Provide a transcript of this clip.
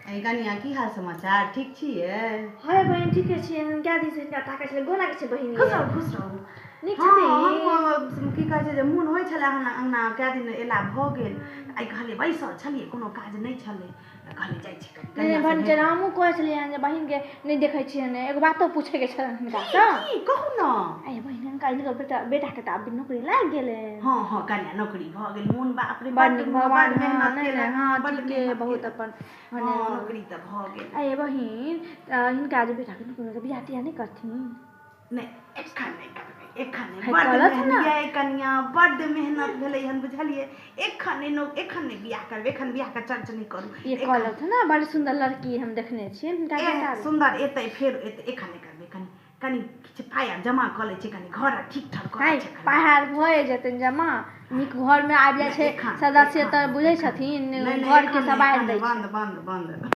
कनिया की हाल समाचार ठीक छियै? हाय बहन ठीके छियै क्या दी से ताकै छले गोला के छै बहिन खुश रहू नीक छथि हम की कहै छै जे मोन होइ छले अंगना कए दिन एला भ गेल आइ कहलिए बैसल छलिए कोनो काज नहि छले कहलिए जाइ छी नहीं बहन जे हमहु कहै छलिए जे बहिन के नहीं देखै छियै ने एगो बातो पूछे के छन हिनका से की कहू न आइ बहिन काल्हि बेटा के त नौकरी लाग गेलै हां कन्या नौकरी भ गेल मोन बाप रे बड़ भगवान मेहनत केला हां ठीक है बहुत अपन नौकरी त भ गेल आइ बहिन हिनका जे बेटा के नौकरी बियाह तिया नहीं करथिन नहीं एखन नहीं कन्या बड़ मेहनत भेलै हन बुझलिए एखन नहीं बियाह करबे एखन बियाह के चर्चा नहीं करू ये कहलत ना बड़ सुंदर लड़की हम देखने छियै हिनका बेटा सुंदर एतै फेर एखन नहीं करबे कनी किछ पाया जमा क लै छै कनी घर ठीक ठाक क लै छै पहाड़ भए जेतै जमा नीक घर में आबि जाय छै सदस्य त बुझै छथिन घर के सबाइ दै छै बंद